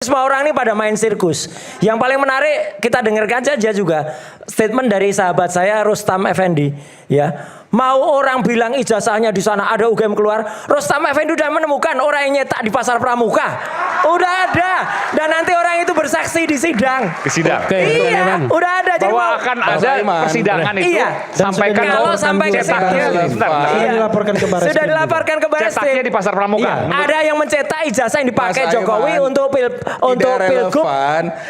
semua orang ini pada main sirkus. Yang paling menarik kita dengarkan saja juga statement dari sahabat saya Rustam Effendi, ya. Mau orang bilang ijazahnya di sana ada UGM keluar, Rustam Effendi udah menemukan orang yang nyetak di pasar Pramuka. Udah ada, dan nanti orang itu bersaksi di sidang. Di sidang. Iya, udah ada. Jadi bahwa akan ada persidangan itu. Iya. Sampaikan kalau sampai ke cetaknya dilaporkan ke Baris sudah dilaporkan ke Baris cetaknya di pasar Pramuka. Ada yang mencetak ijazah yang dipakai Mas Jokowi Aiman, untuk pilgub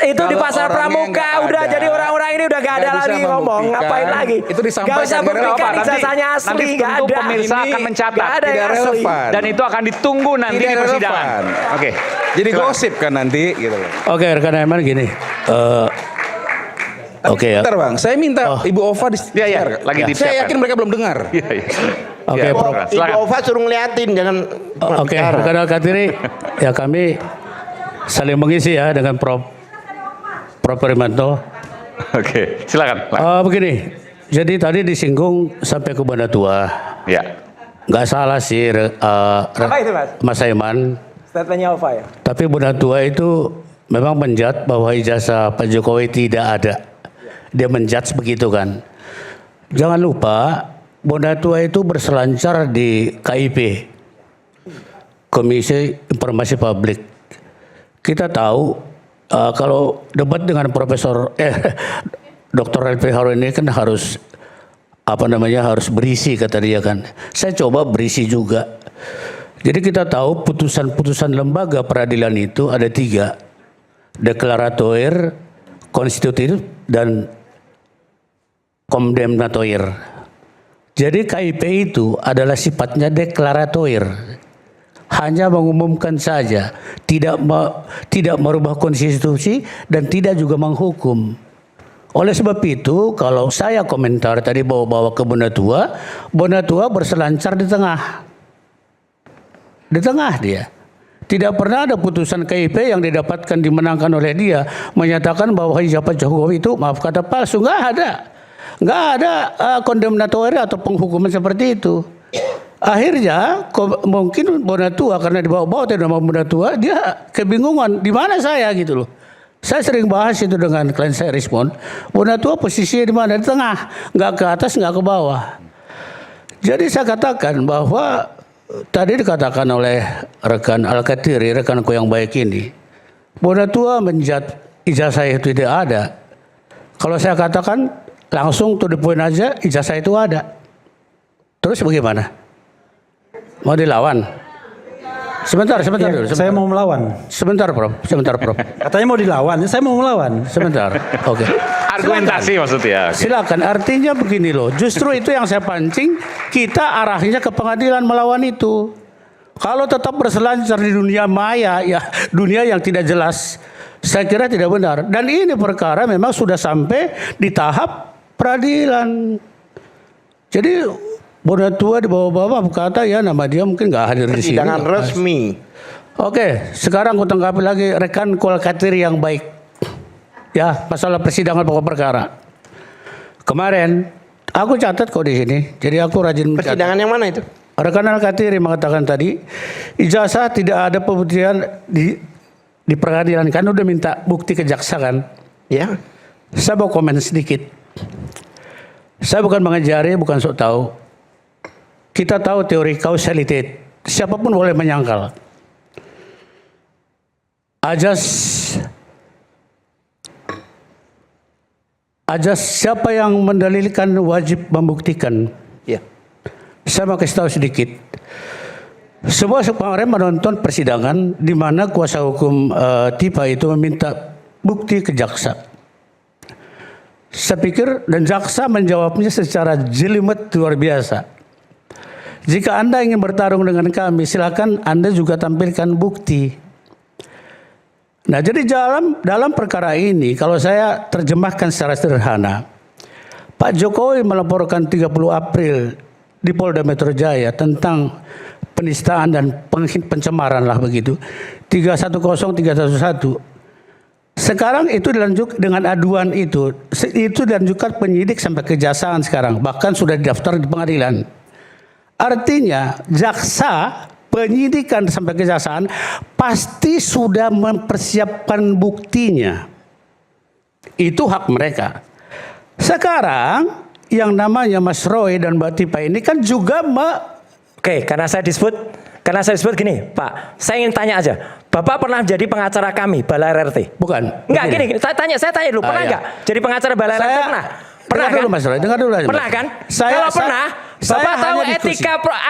itu di pasar Pramuka. Udah jadi orang-orang ini udah gak ada lagi ngomong, ngapain lagi? Itu disampaikan, gak usah buktikan ijazahnya asli, gak tentu ada. pemirsa akan mencatat. Gak ada yang asli. Dan itu akan ditunggu nanti di persidangan. Oke. Jadi gosip kan nanti gitu loh. Oke, rekan Aiman gini. Oke ya. Bentar Bang, saya minta Ibu Ova di Iya, lagi disiapkan. Saya yakin mereka belum dengar. Iya, iya. Oke, Ya, Prof. silakan. Ibu Ova suruh ngeliatin, jangan. Oke, rekan Alkatiri, ya kami saling mengisi ya dengan Prof Primanto. Oke, silakan. Begini, jadi tadi disinggung sampai ke Banda Tua. Ya. Nggak salah sih, Apa itu, Mas? Mas Aiman. Statementnya Ova ya? Tapi Bunda Tua itu memang menjudge bahwa ijazah Pak Jokowi tidak ada. Dia menjudge begitu kan. Jangan lupa Bunda Tua itu berselancar di KIP, Komisi Informasi Publik. Kita tahu kalau debat dengan Profesor Dr. Refli Harun ini kan harus harus berisi kata dia kan. Saya coba berisi juga. Jadi kita tahu putusan-putusan lembaga peradilan itu ada 3. Deklaratoir, konstitutif, dan kondemnatoir. Jadi KIP itu adalah sifatnya deklaratoir. Hanya mengumumkan saja, tidak merubah konstitusi dan tidak juga menghukum. Oleh sebab itu, kalau saya komentar tadi bawa-bawa ke Bunda Tua berselancar di tengah. Di tengah dia. Tidak pernah ada putusan KIP yang didapatkan dimenangkan oleh dia menyatakan bahwa ijazah Jokowi itu maaf kata palsu. Nggak ada. Nggak ada kondemnatori atau penghukuman seperti itu. Akhirnya mungkin Bunda Tua karena dibawa-bawa nama Bunda Tua dia kebingungan di mana saya gitu loh. Saya sering bahas itu dengan klien saya respon. Bunda Tua posisinya di mana? Di tengah, nggak ke atas, nggak ke bawah. Jadi saya katakan bahwa tadi dikatakan oleh rekan Alkatiri, rekanku yang baik ini, Bunda Tua menjudge ijazah itu tidak ada. Kalau saya katakan langsung to the point aja, ijazah itu ada. Terus bagaimana? Mau dilawan? Sebentar Ya, dulu. saya mau melawan. Sebentar, Prof. Katanya mau dilawan, saya mau melawan. Sebentar. Oke. Argumentasi maksudnya. Oke. Silakan. Artinya begini loh. Justru itu yang saya pancing. Kita arahnya ke pengadilan melawan itu. Kalau tetap berselancar di dunia maya, ya dunia yang tidak jelas, saya kira tidak benar. Dan ini perkara memang sudah sampai di tahap peradilan. Jadi Bunda Tua di bawah-bawah berkata ya nama dia mungkin nggak hadir di sini. Persidangan resmi. Oke, sekarang aku tanggapi lagi rekan Alkatiri yang baik. Ya, masalah persidangan pokok perkara. Kemarin aku catat kok di sini. Jadi aku rajin mencatat. Persidangan yang mana itu? Rekan Alkatiri mengatakan tadi ijazah tidak ada pembuktian di pengadilan kan udah minta bukti ke jaksa kan. Ya. Saya mau komen sedikit. Saya bukan mengajari, bukan sok tahu. Kita tahu teori causality. Siapapun boleh menyangkal. Ajas siapa yang mendalilkan wajib membuktikan. Ya. Saya mau kasih tahu sedikit. Semua kemarin menonton persidangan di mana kuasa hukum Tipa itu meminta bukti ke jaksa. Saya pikir dan jaksa menjawabnya secara jelimet luar biasa. Jika Anda ingin bertarung dengan kami, silakan Anda juga tampilkan bukti. Nah, jadi dalam perkara ini, kalau saya terjemahkan secara sederhana, Pak Jokowi melaporkan 30 April di Polda Metro Jaya tentang penistaan dan pencemaran lah begitu. 310311. Sekarang itu dilanjut dengan aduan itu dilanjutkan penyidik sampai kejaksaan sekarang, bahkan sudah didaftar di pengadilan. Artinya jaksa penyidikan sampai kejaksaan pasti sudah mempersiapkan buktinya. Itu hak mereka. Sekarang yang namanya Mas Roy dan Mbak Tipa ini kan juga Oke, karena saya disebut gini, Pak. Saya ingin tanya aja. Bapak pernah jadi pengacara kami, Balai RT? bukan. Enggak, begini. gini, saya tanya dulu, pernah iya. enggak jadi pengacara Balai RT? Pernah? Pernah dengar kan? dulu Mas Roy, dengar dulu aja. Pernah Mas. kan? Saya- Kalau pernah, saya Bapak tahu hanya diskusi.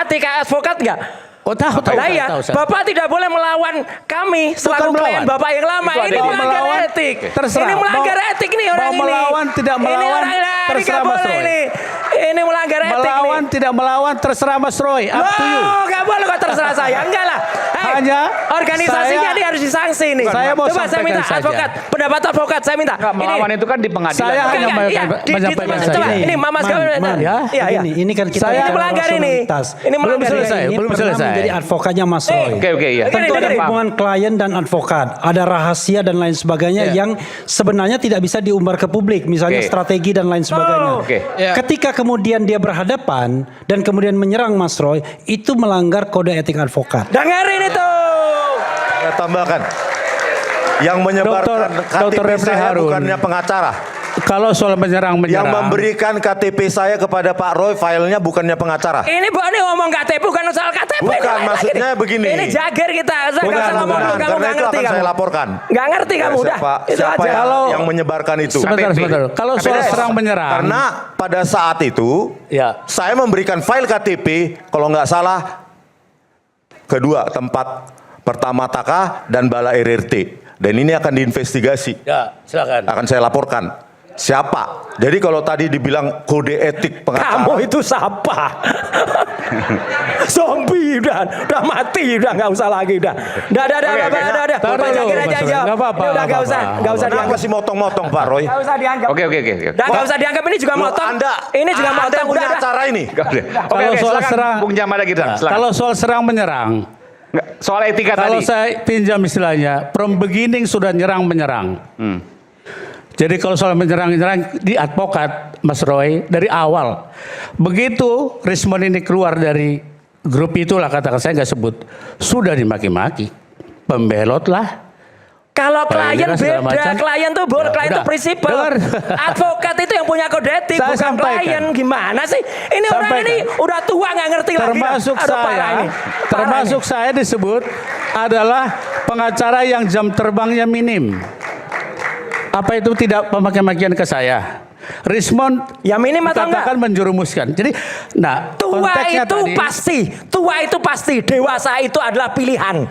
etika advokat enggak? Oh tahu. Lah iya, tahu, saya. Bapak tidak boleh melawan kami selaku Bukan klien melawan. Bapak yang lama. Itu Ini ada melanggar melawan, etik. terserah. Ini melanggar Mau- etik nih orang mau ini. melawan, tidak Ini melawan, orang ini terserah nggak Mas boleh Roy. ini. Ini melanggar etik Melawan nih. tidak melawan terserah Mas Roy. Up to you. Oh, nggak boleh kok terserah saya. Enggak lah. Hei, Hanya organisasinya saya- ini harus disangsi nih. Saya mau Coba saya minta sampaikan saja. advokat, pendapat advokat saya minta. Enggak, melawan itu kan di pengadilan. Saya Pak. hanya Enggak, iya, menyampaikan coba saja. ini Mas Man, Gawin. Man, Iya, iya. begini, ini kan kita Saya bicara melanggar ini. rasionalitas. Ini Belum melanggar ini. selesai. Ini belum pernah selesai. menjadi advokatnya Mas Roy. Oke, iya. Tentu ada Dengerin. hubungan klien dan advokat, ada rahasia dan lain sebagainya yang sebenarnya tidak bisa diumbar ke publik, misalnya Oke. strategi dan lain sebagainya. Oke. Ya. Ketika kemudian dia berhadapan dan kemudian menyerang Mas Roy, itu melanggar kode etik advokat. Dengerin itu. Saya tambahkan, yang menyebarkan Dr. KTP Refli saya Harun. bukannya pengacara. Kalau soal menyerang, Yang memberikan KTP saya kepada Pak Roy, filenya bukannya pengacara. Ini ngomong KTP bukan soal KTP. Bukan, ini lain maksudnya lagi. begini. Ini jager kita. Saya nggak usah ngomong dulu, kamu Karena nggak itu ngerti akan kamu. saya laporkan. Nggak ngerti kamu udah. Itu Siapa aja. yang menyebarkan itu? Sebentar. Kalau soal Beres. serang menyerang, Karena pada saat itu, ya. saya memberikan file KTP, kalau nggak salah, kedua tempat pertama Taka dan Balai RRT. Dan ini akan diinvestigasi. Ya, silakan. Akan saya laporkan. Siapa? Jadi kalau tadi dibilang kode etik pengacara. Kamu itu siapa? Zombie udah mati, udah nggak usah lagi, udah. Udah. Taruh Pak dulu, Zakir aja Mas Roy. jawab. Nggak apa-apa, Udah nggak usah, nggak usah Kenapa dianggap. sih motong-motong Pak Roy? Nggak usah dianggap. Oke. Udah nggak usah dianggap, ini juga Loh, motong. Anda, Ini juga Anda motong. punya Udah. acara ini. Oke, Kalau soal silakan. serang- Bung Jamal lagi, silakan. Kalau soal serang menyerang, Nggak, soal etika kalau tadi. saya pinjam istilahnya, from beginning sudah nyerang menyerang. Jadi kalau soal menyerang di advokat Mas Roy dari awal. Begitu Rismon ini keluar dari grup itulah, katakan saya nggak sebut, sudah dimaki-maki, pembelot lah. Kalau klien Ini kan segala beda, macam. klien tuh Ya, klien itu udah. prinsipal. Dengar. Advokat itu yang punya kode etik, Saya bukan sampaikan. klien. Gimana sih? Ini orang Sampaikan. ini udah tua nggak ngerti Termasuk lagi. Aduh, parah saya, ini. termasuk saya disebut adalah pengacara yang jam terbangnya minim. Apa itu tidak pemaki-makian ke saya? Rismon Ya minim atau enggak? dikatakan menjerumuskan. Jadi, nah Tua konteksnya itu tadi, pasti, dewasa itu adalah pilihan.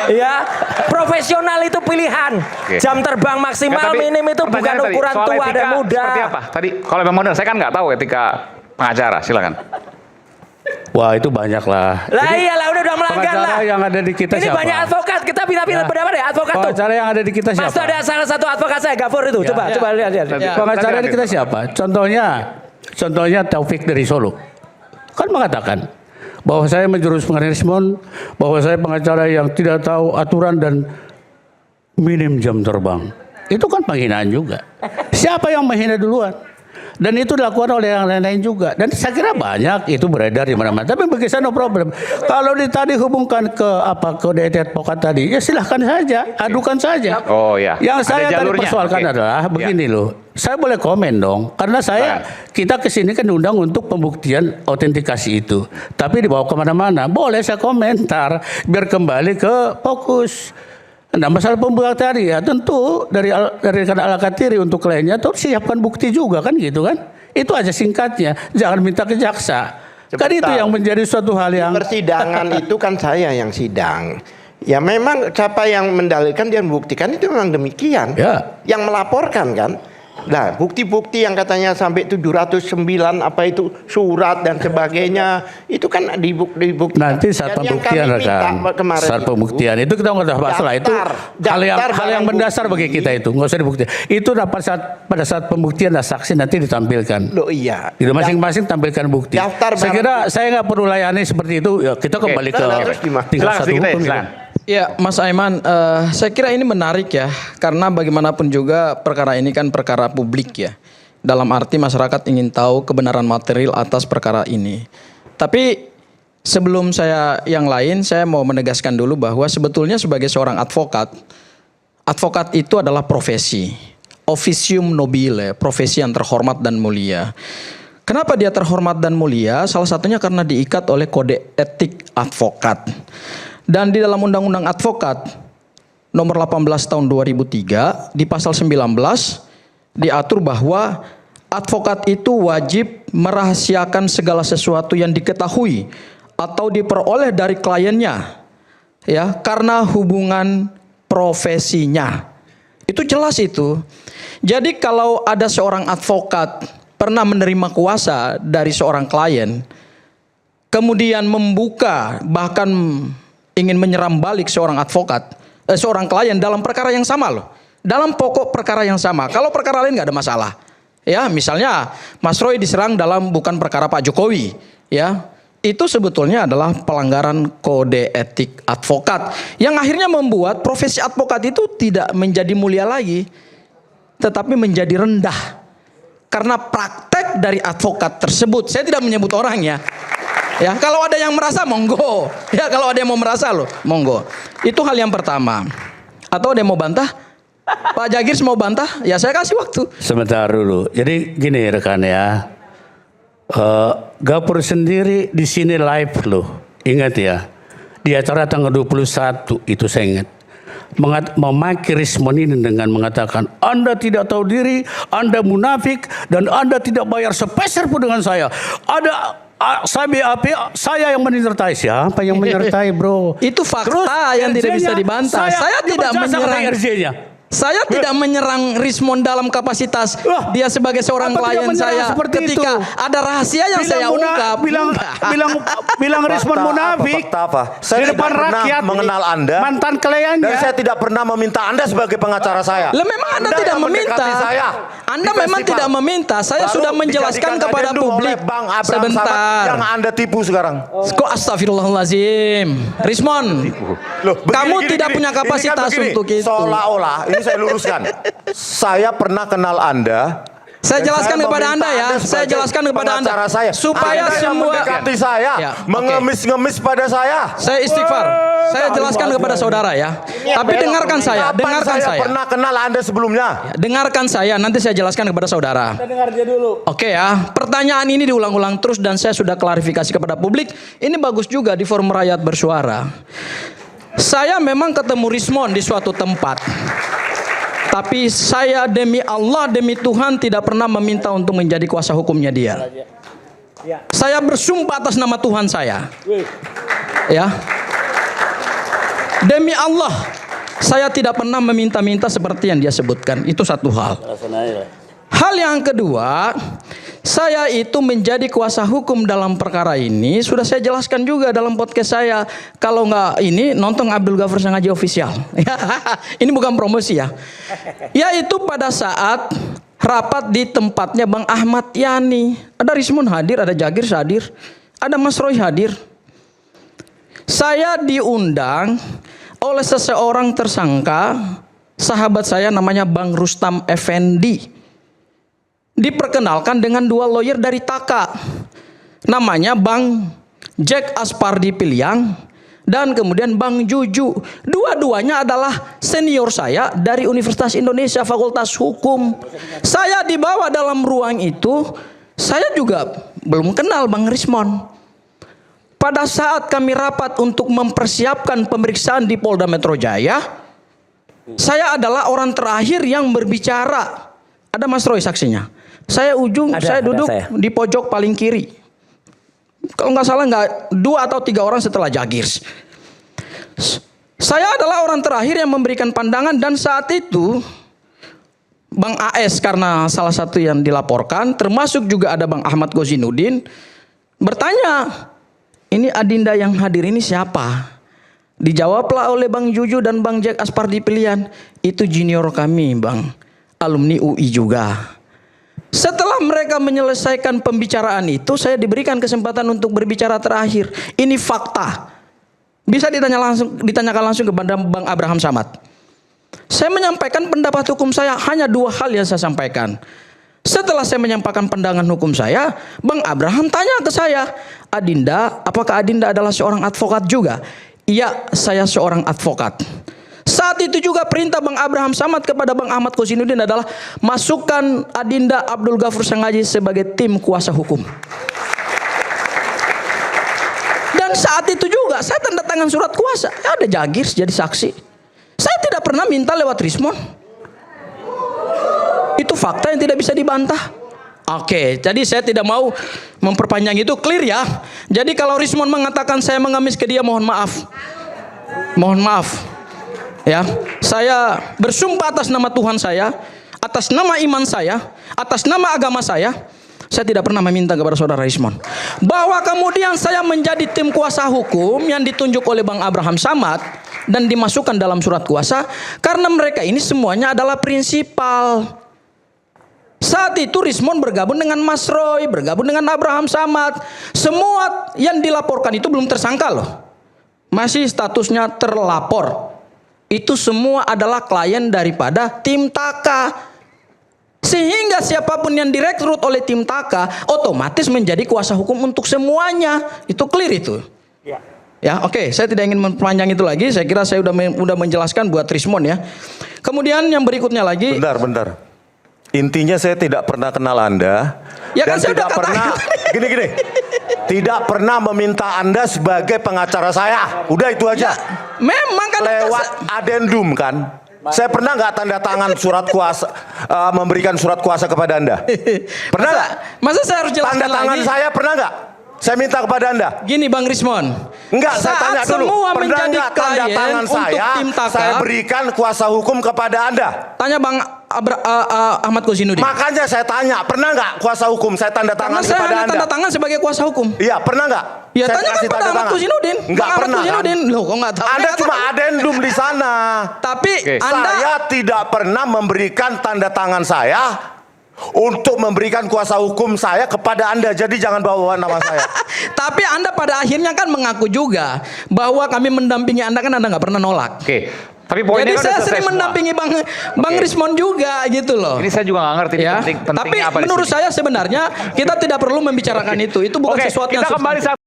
Ya, profesional itu pilihan. Oke. Jam terbang maksimal Nggak, tapi minim itu bukan pertanyaan tadi, ukuran soal tua etika dan muda. Seperti apa? Tadi kalau memang benar, saya kan nggak tahu etika pengacara. Silakan. wah itu banyak lah. Lah iyalah udah melanggar pengacara lah. yang ada di kita Ini siapa? banyak advokat, kita pindah-pindah Ya. pendapat ya, advokat tuh. Pengacara yang ada di kita siapa? Pas tuh ada salah satu advokat saya, Gafur itu. Ya. Coba lihat. Ya. Pengacara Tadi di kita siapa? Contohnya Taufik dari Solo. Kan mengatakan bahwa saya menjurus pengacara Rismon, bahwa saya pengacara yang tidak tahu aturan dan minim jam terbang. Itu kan penghinaan juga. Siapa yang menghina duluan? Dan itu dilakukan oleh yang lain-lain juga. Dan saya kira banyak itu beredar di mana-mana. Tapi bagi saya no problem. Kalau tadi hubungkan ke kode etik advokat tadi, ya silahkan saja, adukan saja. Oh, ya. Yang Ada saya tadi jalurnya. persoalkan Oke. adalah begini loh. Saya boleh komen dong, karena kita kesini kan diundang untuk pembuktian autentikasi itu. Tapi dibawa kemana-mana, boleh saya komentar biar kembali ke fokus. Nah masalah pembuktian tadi ya tentu dari Al-Katiri untuk kliennya tuh siapkan bukti juga kan gitu kan. Itu aja singkatnya, jangan minta ke jaksa. Kan itu Sebentar. yang menjadi suatu hal yang Persidangan itu kan saya yang sidang. Ya memang siapa yang mendalilkan dia membuktikan itu memang demikian. Ya. Yang melaporkan kan. Nah, bukti-bukti yang katanya sampai 709 apa itu surat dan sebagainya itu kan dibuktikan. nanti saat Dan yang pembuktian kami minta rekan, kemarin saat itu, pembuktian itu kita nggak bahas lah itu hal yang barang mendasar bukti. bagi kita itu nggak usah dibuktikan. Itu dapat pada saat pembuktian dan saksi nanti ditampilkan. Loh iya. Gitu, masing-masing tampilkan bukti. Daftar Saya barang kira saya nggak perlu layani seperti itu. Ya, kita kembali ke Nah, terus gimana? tingkat Silakan satu sedikit aja, hukum. silakan. Ya, Mas Aiman, saya kira ini menarik ya, karena bagaimanapun juga perkara ini kan perkara publik ya. Dalam arti masyarakat ingin tahu kebenaran material atas perkara ini. Tapi sebelum saya yang lain, saya mau menegaskan dulu bahwa sebetulnya sebagai seorang advokat, advokat itu adalah profesi, officium nobile, profesi yang terhormat dan mulia. Kenapa dia terhormat dan mulia? Salah satunya karena diikat oleh kode etik advokat. Dan di dalam Undang-Undang Advokat nomor 18 tahun 2003 di pasal 19 diatur bahwa advokat itu wajib merahasiakan segala sesuatu yang diketahui atau diperoleh dari kliennya, ya, karena hubungan profesinya. Itu jelas itu. Jadi kalau ada seorang advokat pernah menerima kuasa dari seorang klien, kemudian membuka bahkan ingin menyerang balik seorang advokat, seorang klien dalam perkara yang sama loh, dalam pokok perkara yang sama. Kalau perkara lain nggak ada masalah, ya. Misalnya Mas Roy diserang dalam bukan perkara Pak Jokowi, ya. Itu sebetulnya adalah pelanggaran kode etik advokat yang akhirnya membuat profesi advokat itu tidak menjadi mulia lagi, tetapi menjadi rendah. Karena praktek dari advokat tersebut, saya tidak menyebut orang ya. Ya, kalau ada yang merasa monggo. Ya, kalau ada yang mau merasa loh, monggo. Itu hal yang pertama. Atau ada yang mau bantah? Pak Jagirs mau bantah? Ya saya kasih waktu. Sebentar dulu. Jadi gini rekan ya. Gapur sendiri di sini live loh. Ingat ya. Di acara tanggal 21 itu saya ingat. Memaki Rismon ini dengan mengatakan Anda tidak tahu diri, Anda munafik, dan Anda tidak bayar sepeser pun dengan saya. Saya yang menyertai. Siapa yang menyertai, bro? Itu fakta. Terus, yang tidak bisa dibantah. Saya tidak menyerang RJ-nya. Saya tidak menyerang Rismon dalam kapasitas dia sebagai seorang klien saya ketika ada rahasia yang saya ungkap. Bilang Rismon munafik. Apa? Saya Di depan tidak pernah rakyat mengenal Anda. Mantan kliennya. Dan saya tidak pernah meminta Anda sebagai pengacara saya. Lah memang Anda tidak yang meminta. mendekati saya Anda di memang festival. tidak meminta. Saya Lalu sudah menjelaskan dijadikan kepada adendum publik. oleh Bang Abraham Sebentar. Samad yang Anda tipu sekarang. Kok astagfirullahalazim. Rismon, Loh, kamu tidak punya kapasitas untuk itu. Seolah-olah, ini saya luruskan. Saya pernah kenal Anda. Saya dan jelaskan kepada meminta Anda ya. Saya sebagai jelaskan kepada Anda. pengacara saya. Supaya Anda yang semua mendekati saya, Ya, oke. mengemis-ngemis pada saya. Saya istighfar. Saya jelaskan kepada saudara ya. Tapi dengarkan saya, Kapan dengarkan saya saya. pernah kenal Anda sebelumnya? Ya, dengarkan saya, nanti saya jelaskan kepada saudara. Kita dengar dia dulu. Oke ya, pertanyaan ini diulang-ulang terus dan saya sudah klarifikasi kepada publik. Ini bagus juga di forum rakyat bersuara. Saya memang ketemu Rismon di suatu tempat. Tapi saya demi Allah, demi Tuhan tidak pernah meminta untuk menjadi kuasa hukumnya dia. Saya bersumpah atas nama Tuhan saya. Ya. Demi Allah, saya tidak pernah meminta-minta seperti yang dia sebutkan. Itu satu hal. Hal yang kedua, saya itu menjadi kuasa hukum dalam perkara ini sudah saya jelaskan juga dalam podcast saya. Kalau nggak ini nonton Abdul Ghafur Sangaji official. Ini bukan promosi ya. Yaitu pada saat rapat di tempatnya Bang Ahmad Yani. Ada Rismon hadir, ada Jagirs hadir, ada Mas Roy hadir. Saya diundang oleh seseorang tersangka, sahabat saya namanya Bang Rustam Effendi. Diperkenalkan dengan dua lawyer dari Taka. Namanya Bang Jack Aspardi Piliang dan kemudian Bang Juju. Dua-duanya adalah senior saya dari Universitas Indonesia Fakultas Hukum. Saya dibawa dalam ruang itu, saya juga belum kenal Bang Rismon. Pada saat kami rapat untuk mempersiapkan pemeriksaan di Polda Metro Jaya, saya adalah orang terakhir yang berbicara. Ada Mas Roy saksinya. Saya duduk di pojok paling kiri. Kalau nggak salah 2 atau 3 orang setelah Jagirs. Saya adalah orang terakhir yang memberikan pandangan dan saat itu Bang AS karena salah satu yang dilaporkan, termasuk juga ada Bang Ahmad Gozinuddin, bertanya, ini Adinda yang hadir ini siapa? Dijawablah oleh Bang Juju dan Bang Jack Aspardi Pilihan, itu junior kami Bang, alumni UI juga. Setelah mereka menyelesaikan pembicaraan itu, saya diberikan kesempatan untuk berbicara terakhir. Ini fakta. Bisa ditanyakan langsung kepada Bang Abraham Samad. Saya menyampaikan pendapat hukum saya, hanya 2 hal yang saya sampaikan. Setelah saya menyampaikan pandangan hukum saya, Bang Abraham tanya ke saya, Adinda, apakah Adinda adalah seorang advokat juga? Iya, saya seorang advokat. Saat itu juga perintah Bang Abraham Samad kepada Bang Ahmad Kozinudin adalah masukkan Adinda Abdul Ghafur Sengaji sebagai tim kuasa hukum. Dan saat itu juga saya tanda tangan surat kuasa. Ada Jagir jadi saksi. Saya tidak pernah minta lewat Rismon. Itu fakta yang tidak bisa dibantah. Oke, jadi saya tidak mau memperpanjang itu, clear ya. Jadi kalau Rismon mengatakan saya mengemis ke dia, mohon maaf. Mohon maaf. Ya, saya bersumpah atas nama Tuhan saya, atas nama iman saya, atas nama agama saya tidak pernah meminta kepada saudara Rismon bahwa kemudian saya menjadi tim kuasa hukum yang ditunjuk oleh Bang Abraham Samad dan dimasukkan dalam surat kuasa karena mereka ini semuanya adalah prinsipal. Saat itu Rismon bergabung dengan Mas Roy, bergabung dengan Abraham Samad. Semua yang dilaporkan itu belum tersangka loh. Masih statusnya terlapor. Itu semua adalah klien daripada tim Taka. Sehingga siapapun yang direkrut oleh tim Taka otomatis menjadi kuasa hukum untuk semuanya. Itu clear itu. Ya, oke, saya tidak ingin memperpanjang itu lagi. Saya kira saya udah menjelaskan buat Rismon ya. Kemudian yang berikutnya lagi. Bentar. Intinya saya tidak pernah kenal Anda. Ya kan dan saya tidak udah pernah gini. Tidak pernah meminta Anda sebagai pengacara saya. Udah itu aja. Memang kan Lewat adendum kan. Saya pernah nggak tanda tangan surat kuasa, memberikan surat kuasa kepada Anda? Pernah nggak? Masa saya harus jelaskan Tanda tangan lagi? saya pernah nggak? Saya minta kepada Anda. Gini Bang Rismon. Enggak, saya tanya dulu. Semua Pernah menjadi nggak tanda klien tangan untuk saya, tim Taka. saya berikan kuasa hukum kepada Anda? Tanya Bang Ahmad Kozinudin. Makanya saya tanya, pernah nggak kuasa hukum saya tanda Karena tangan saya kepada hanya Anda? tanda tangan sebagai kuasa hukum. Iya, pernah nggak? Ya Saya tanya kan kasih pada tanda Ahmad tangan. Kozinudin. Nggak Bang Ahmad pernah Kozinudin. kan? Loh kok nggak tahu? Anda cuma adendum di sana. Tapi Anda Saya tidak pernah memberikan tanda tangan saya untuk memberikan kuasa hukum saya kepada Anda. Jadi jangan bawa nama saya. tapi Anda pada akhirnya kan mengaku juga bahwa kami mendampingi Anda, kan Anda nggak pernah nolak. Oke. Tapi poinnya Jadi kan saya udah selesai sering semua. mendampingi Bang Rismon juga gitu loh. Ini saya juga nggak ngerti Ya. pentingnya Tapi apa di menurut sini. saya sebenarnya kita tidak perlu membicarakan itu. Itu bukan Oke, sesuatu yang kita kembali substantif.